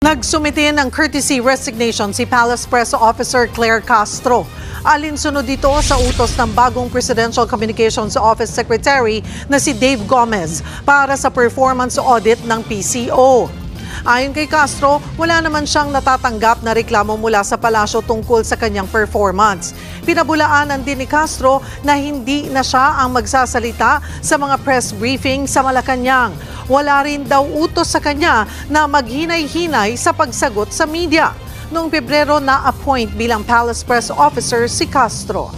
Nagsumite ng courtesy resignation si Palace Press Officer Claire Castro. Alinsunod dito sa utos ng bagong Presidential Communications Office Secretary na si Dave Gomez para sa performance audit ng PCO. Ayon kay Castro, wala naman siyang natatanggap na reklamo mula sa palasyo tungkol sa kanyang performance. Pinabulaanan din ni Castro na hindi na siya ang magsasalita sa mga press briefing sa Malacanang. Wala rin daw utos sa kanya na maghinay-hinay sa pagsagot sa media. Noong Pebrero na-appoint bilang Palace Press Officer si Castro.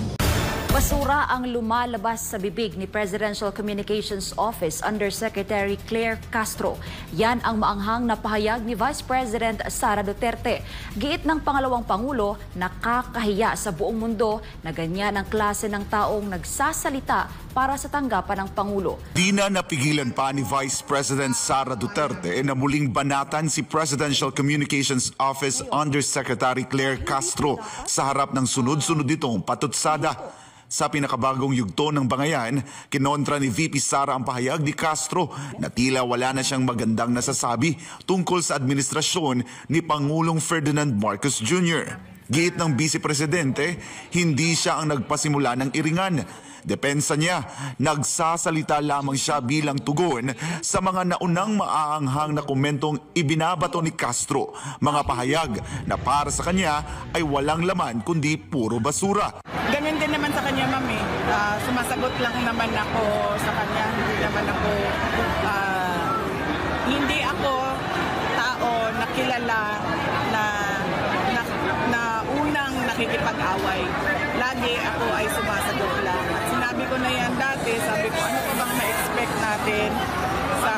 Basura ang lumalabas sa bibig ni Presidential Communications Office Undersecretary Claire Castro. Yan ang maanghang na pahayag ni Vice President Sara Duterte. Giit ng pangalawang Pangulo, nakakahiya sa buong mundo na ganyan ang klase ng taong nagsasalita para sa tanggapan ng Pangulo. Di na napigilan pa ni Vice President Sara Duterte na muling banatan si Presidential Communications Office Undersecretary Claire Castro sa harap ng sunod-sunod ditong patutsada. Sa pinakabagong yugto ng bangayan, kinontra ni VP Sara ang pahayag ni Castro na tila wala na siyang magandang nasasabi tungkol sa administrasyon ni Pangulong Ferdinand Marcos Jr. Giit ng Vice Presidente, hindi siya ang nagpasimula ng iringan. Depensa niya, nagsasalita lamang siya bilang tugon sa mga naunang maaanghang na komentong ibinabato ni Castro. Mga pahayag na para sa kanya ay walang laman kundi puro basura. Ganun din naman sa kanya, ma'am. Sumasagot lang naman ako sa kanya. Hindi ako tao na kilala na unang nakikipag-away. Lagi ako ay sumasagot lang. At sinabi ko na yan dati, sabi ko, ano pa bang ma-expect natin sa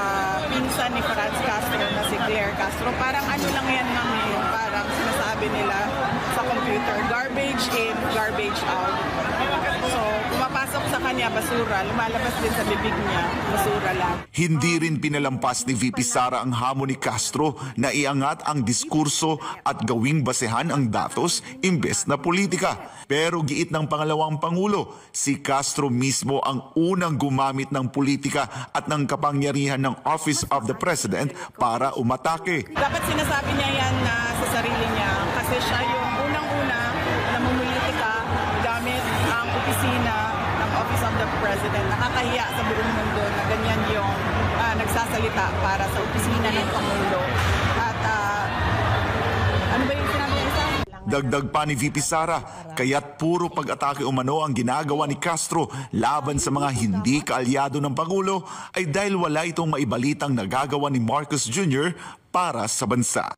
pinsan ni Franz Castro na si Claire Castro? Parang ano lang yan, ma'am, parang sinasabi nila sa computer, garbage in, garbage out. So, pumapasok sa kanya, basura, lumalabas din sa bibig niya, basura lang. Hindi rin pinalampas ni VP Sara ang hamon ni Castro na iangat ang diskurso at gawing basehan ang datos imbes na politika. Pero giit ng pangalawang Pangulo, si Castro mismo ang unang gumamit ng politika at ng kapangyarihan ng Office of the President para umatake. Dapat sinasabi niya yan sa sarili niya kasi siya yung unang-una na mumulitika gamit ang opisina ng Office of the President. Nakakahiya sa buong mundo na ganyan yung nagsasalita para sa opisina ng Pangulo. At ano ba yung sinabi niya isa? Dagdag pa ni VP Sara, kaya't puro pag-atake umano ang ginagawa ni Castro laban sa mga hindi kaalyado ng Pangulo ay dahil wala itong maibalitang nagagawa ni Marcos Jr. para sa bansa.